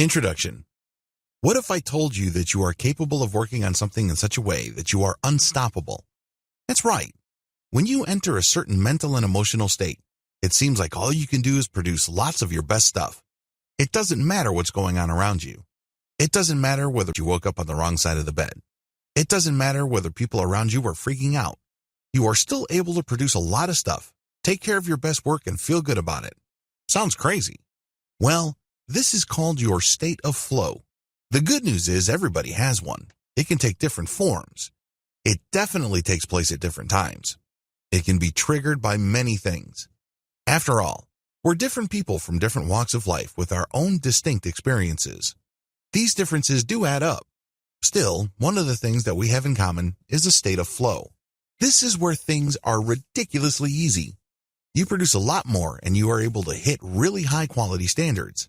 Introduction. What if I told you that you are capable of working on something in such a way that you are unstoppable? That's right. When you enter a certain mental and emotional state, it seems like all you can do is produce lots of your best stuff. It doesn't matter what's going on around you. It doesn't matter whether you woke up on the wrong side of the bed. It doesn't matter whether people around you are freaking out. You are still able to produce a lot of stuff, take care of your best work, and feel good about it. Sounds crazy. Well, this is called your state of flow. The good news is everybody has one. It can take different forms. It definitely takes place at different times. It can be triggered by many things. After all, we're different people from different walks of life with our own distinct experiences. These differences do add up. Still, one of the things that we have in common is a state of flow. This is where things are ridiculously easy. You produce a lot more and you are able to hit really high quality standards.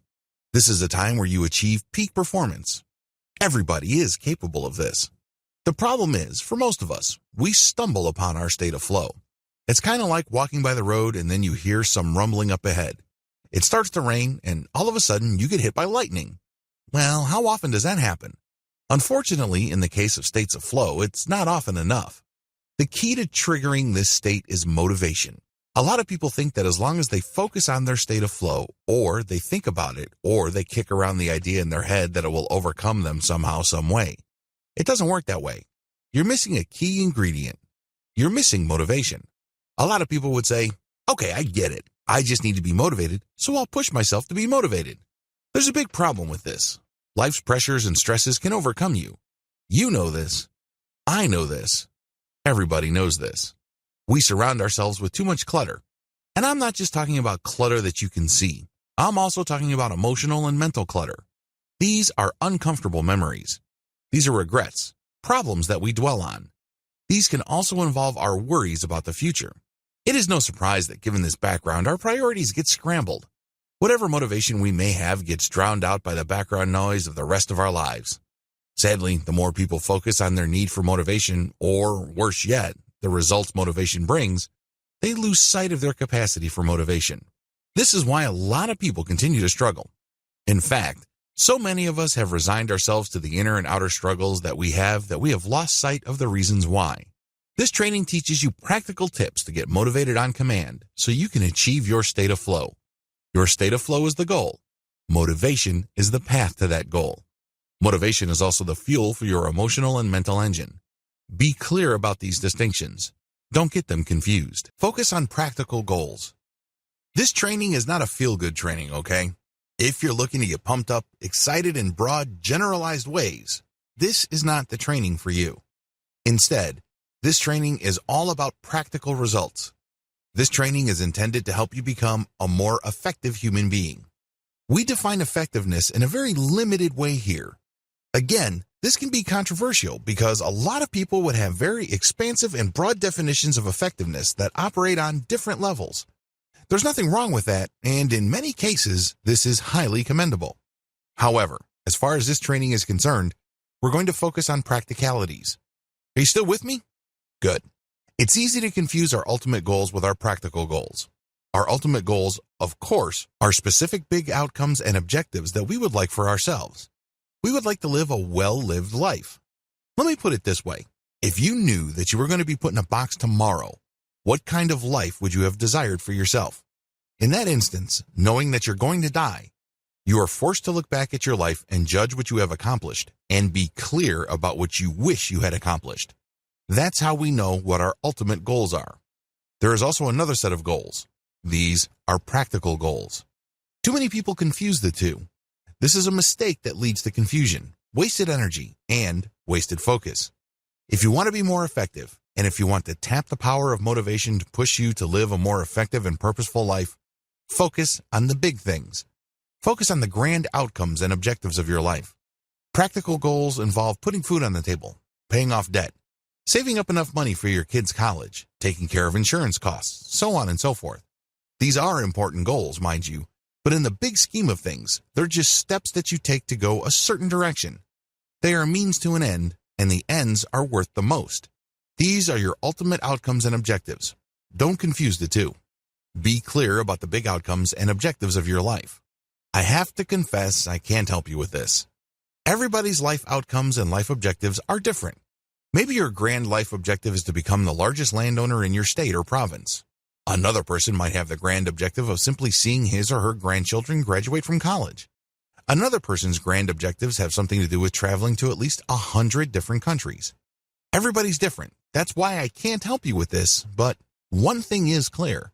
This is a time where you achieve peak performance. Everybody is capable of this. The problem is, for most of us, we stumble upon our state of flow. It's kind of like walking by the road and then you hear some rumbling up ahead. It starts to rain and all of a sudden you get hit by lightning. Well, how often does that happen? Unfortunately, in the case of states of flow, it's not often enough. The key to triggering this state is motivation. A lot of people think that as long as they focus on their state of flow, or they think about it, or they kick around the idea in their head that it will overcome them somehow, some way. It doesn't work that way. You're missing a key ingredient. You're missing motivation. A lot of people would say, okay, I get it. I just need to be motivated, so I'll push myself to be motivated. There's a big problem with this. Life's pressures and stresses can overcome you. You know this. I know this. Everybody knows this. We surround ourselves with too much clutter. And I'm not just talking about clutter that you can see. I'm also talking about emotional and mental clutter. These are uncomfortable memories. These are regrets, problems that we dwell on. These can also involve our worries about the future. It is no surprise that given this background, our priorities get scrambled. Whatever motivation we may have gets drowned out by the background noise of the rest of our lives. Sadly, the more people focus on their need for motivation, or worse yet, the results motivation brings, they lose sight of their capacity for motivation. This is why a lot of people continue to struggle. In fact, so many of us have resigned ourselves to the inner and outer struggles that we have lost sight of the reasons why. This training teaches you practical tips to get motivated on command so you can achieve your state of flow. Your state of flow is the goal. Motivation is the path to that goal. Motivation is also the fuel for your emotional and mental engine. Be clear about these distinctions. Don't get them confused. Focus on practical goals. This training is not a feel-good training, okay? If you're looking to get pumped up, excited in broad, generalized ways, this is not the training for you. Instead, this training is all about practical results. This training is intended to help you become a more effective human being. We define effectiveness in a very limited way here. Again, this can be controversial because a lot of people would have very expansive and broad definitions of effectiveness that operate on different levels. There's nothing wrong with that, and in many cases, this is highly commendable. However, as far as this training is concerned, we're going to focus on practicalities. Are you still with me? Good. It's easy to confuse our ultimate goals with our practical goals. Our ultimate goals, of course, are specific big outcomes and objectives that we would like for ourselves. We would like to live a well-lived life. Let me put it this way. If you knew that you were going to be put in a box tomorrow, what kind of life would you have desired for yourself? In that instance, knowing that you're going to die, you are forced to look back at your life and judge what you have accomplished and be clear about what you wish you had accomplished. That's how we know what our ultimate goals are. There is also another set of goals. These are practical goals. Too many people confuse the two. This is a mistake that leads to confusion, wasted energy, and wasted focus. If you want to be more effective, and if you want to tap the power of motivation to push you to live a more effective and purposeful life, focus on the big things. Focus on the grand outcomes and objectives of your life. Practical goals involve putting food on the table, paying off debt, saving up enough money for your kids' college, taking care of insurance costs, so on and so forth. These are important goals, mind you, but in the big scheme of things, they're just steps that you take to go a certain direction. They are a means to an end, and the ends are worth the most. These are your ultimate outcomes and objectives. Don't confuse the two. Be clear about the big outcomes and objectives of your life. I have to confess, I can't help you with this. Everybody's life outcomes and life objectives are different. Maybe your grand life objective is to become the largest landowner in your state or province. Another person might have the grand objective of simply seeing his or her grandchildren graduate from college. Another person's grand objectives have something to do with traveling to at least 100 different countries. Everybody's different. That's why I can't help you with this, but one thing is clear.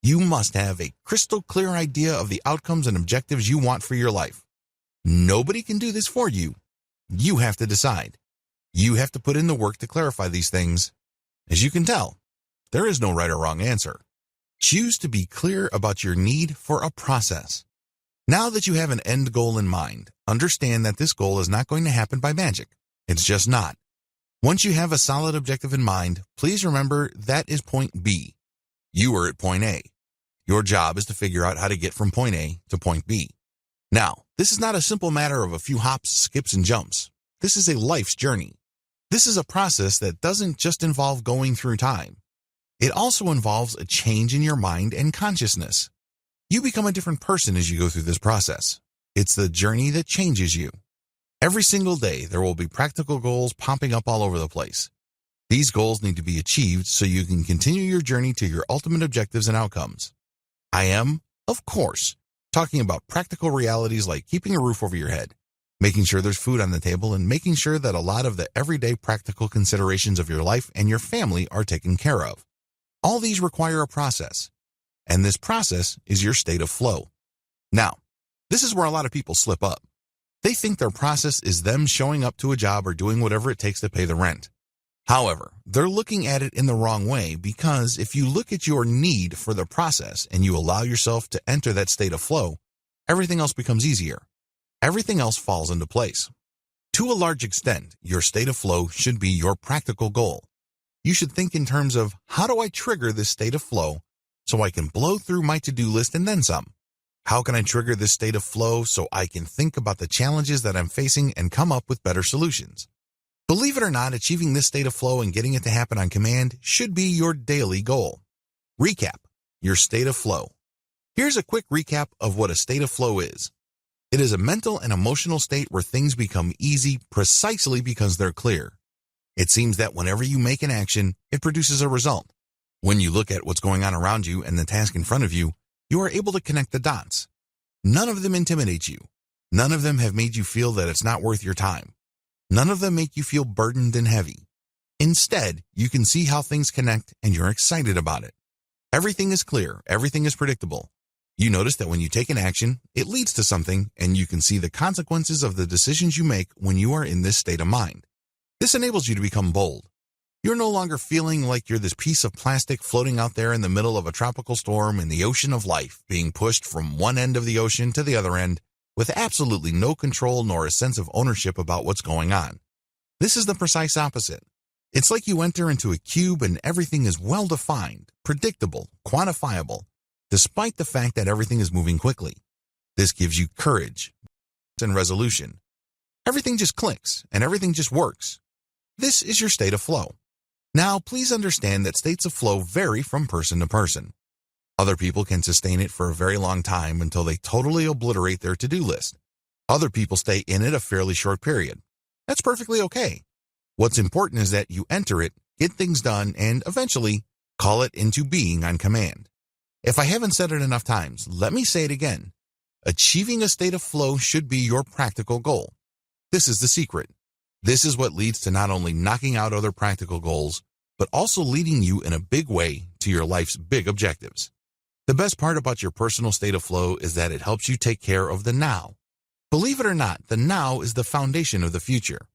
You must have a crystal clear idea of the outcomes and objectives you want for your life. Nobody can do this for you. You have to decide. You have to put in the work to clarify these things. As you can tell, there is no right or wrong answer. Choose to be clear about your need for a process. Now that you have an end goal in mind, understand that this goal is not going to happen by magic. It's just not. Once you have a solid objective in mind, please remember that is point B. You are at point A. Your job is to figure out how to get from point A to point B. Now, this is not a simple matter of a few hops, skips, and jumps. This is a life's journey. This is a process that doesn't just involve going through time. It also involves a change in your mind and consciousness. You become a different person as you go through this process. It's the journey that changes you. Every single day, there will be practical goals popping up all over the place. These goals need to be achieved so you can continue your journey to your ultimate objectives and outcomes. I am, of course, talking about practical realities like keeping a roof over your head, making sure there's food on the table, and making sure that a lot of the everyday practical considerations of your life and your family are taken care of. All these require a process, and this process is your state of flow. Now, this is where a lot of people slip up. They think their process is them showing up to a job or doing whatever it takes to pay the rent. However, they're looking at it in the wrong way, because if you look at your need for the process and you allow yourself to enter that state of flow, everything else becomes easier. Everything else falls into place. To a large extent, your state of flow should be your practical goal. You should think in terms of, how do I trigger this state of flow so I can blow through my to-do list and then some? How can I trigger this state of flow so I can think about the challenges that I'm facing and come up with better solutions? Believe it or not, achieving this state of flow and getting it to happen on command should be your daily goal. Recap: your state of flow. Here's a quick recap of what a state of flow is. It is a mental and emotional state where things become easy precisely because they're clear. It seems that whenever you make an action, it produces a result. When you look at what's going on around you and the task in front of you, you are able to connect the dots. None of them intimidate you. None of them have made you feel that it's not worth your time. None of them make you feel burdened and heavy. Instead, you can see how things connect and you're excited about it. Everything is clear. Everything is predictable. You notice that when you take an action, it leads to something, and you can see the consequences of the decisions you make when you are in this state of mind. This enables you to become bold. You're no longer feeling like you're this piece of plastic floating out there in the middle of a tropical storm in the ocean of life, being pushed from one end of the ocean to the other end, with absolutely no control nor a sense of ownership about what's going on. This is the precise opposite. It's like you enter into a cube and everything is well-defined, predictable, quantifiable, despite the fact that everything is moving quickly. This gives you courage and resolution. Everything just clicks and everything just works. This is your state of flow. Now, please understand that states of flow vary from person to person. Other people can sustain it for a very long time until they totally obliterate their to-do list. Other people stay in it a fairly short period. That's perfectly okay. What's important is that you enter it, get things done, and eventually call it into being on command. If I haven't said it enough times, let me say it again. Achieving a state of flow should be your practical goal. This is the secret. This is what leads to not only knocking out other practical goals, but also leading you in a big way to your life's big objectives. The best part about your personal state of flow is that it helps you take care of the now. Believe it or not, the now is the foundation of the future.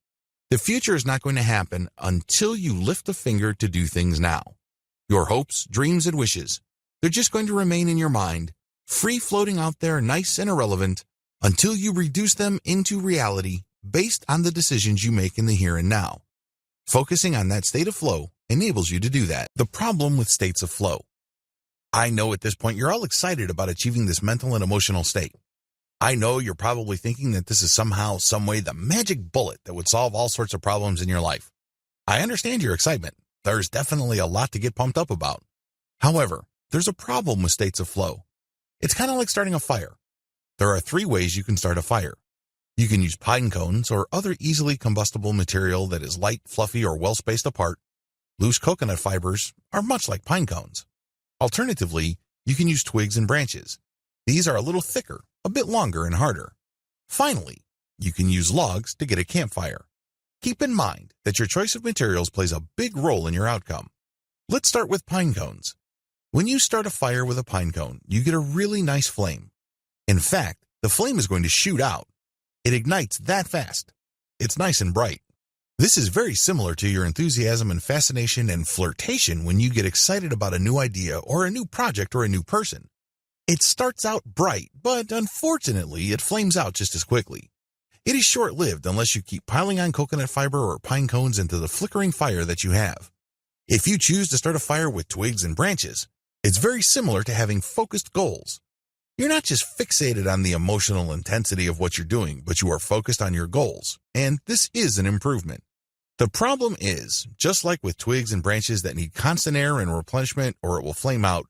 The future is not going to happen until you lift a finger to do things now. Your hopes, dreams, and wishes, they're just going to remain in your mind, free floating out there, nice and irrelevant, until you reduce them into reality based on the decisions you make in the here and now. Focusing on that state of flow enables you to do that. The problem with states of flow. I know at this point you're all excited about achieving this mental and emotional state. I know you're probably thinking that this is somehow, some way, the magic bullet that would solve all sorts of problems in your life. I understand your excitement. There's definitely a lot to get pumped up about. However, there's a problem with states of flow. It's kind of like starting a fire. There are 3 ways you can start a fire. You can use pine cones or other easily combustible material that is light, fluffy, or well spaced apart. Loose coconut fibers are much like pine cones. Alternatively, you can use twigs and branches. These are a little thicker, a bit longer and harder. Finally, you can use logs to get a campfire. Keep in mind that your choice of materials plays a big role in your outcome. Let's start with pine cones. When you start a fire with a pine cone, you get a really nice flame. In fact, the flame is going to shoot out. It ignites that fast. It's nice and bright. This is very similar to your enthusiasm and fascination and flirtation when you get excited about a new idea or a new project or a new person. It starts out bright, but unfortunately, it flames out just as quickly. It is short-lived unless you keep piling on coconut fiber or pine cones into the flickering fire that you have. If you choose to start a fire with twigs and branches, it's very similar to having focused goals. You're not just fixated on the emotional intensity of what you're doing, but you are focused on your goals, and this is an improvement. The problem is, just like with twigs and branches that need constant air and replenishment or it will flame out,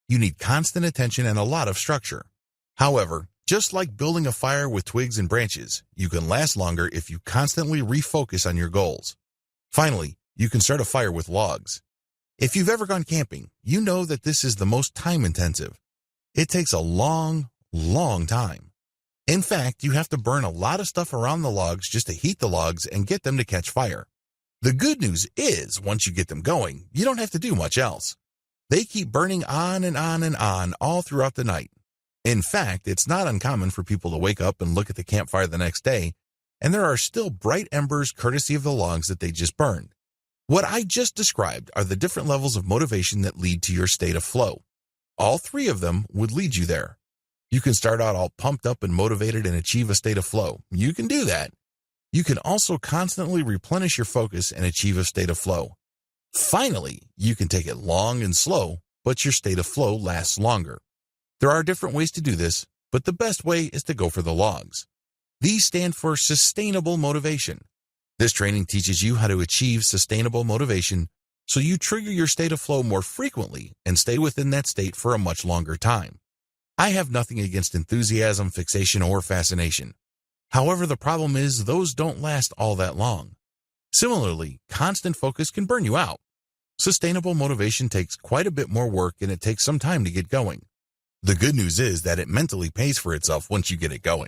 you need constant attention and a lot of structure. However, just like building a fire with twigs and branches, you can last longer if you constantly refocus on your goals. Finally, you can start a fire with logs. If you've ever gone camping, you know that this is the most time-intensive. It takes a long, long time. In fact, you have to burn a lot of stuff around the logs just to heat the logs and get them to catch fire. The good news is, once you get them going, you don't have to do much else. They keep burning on and on and on all throughout the night. In fact, it's not uncommon for people to wake up and look at the campfire the next day, and there are still bright embers courtesy of the logs that they just burned. What I just described are the different levels of motivation that lead to your state of flow. All 3 of them would lead you there. You can start out all pumped up and motivated and achieve a state of flow. You can do that. You can also constantly replenish your focus and achieve a state of flow. Finally, you can take it long and slow, but your state of flow lasts longer. There are different ways to do this, but the best way is to go for the logs. These stand for sustainable motivation. This training teaches you how to achieve sustainable motivation so you trigger your state of flow more frequently and stay within that state for a much longer time. I have nothing against enthusiasm, fixation, or fascination. However, the problem is those don't last all that long. Similarly, constant focus can burn you out. Sustainable motivation takes quite a bit more work and it takes some time to get going. The good news is that it mentally pays for itself once you get it going.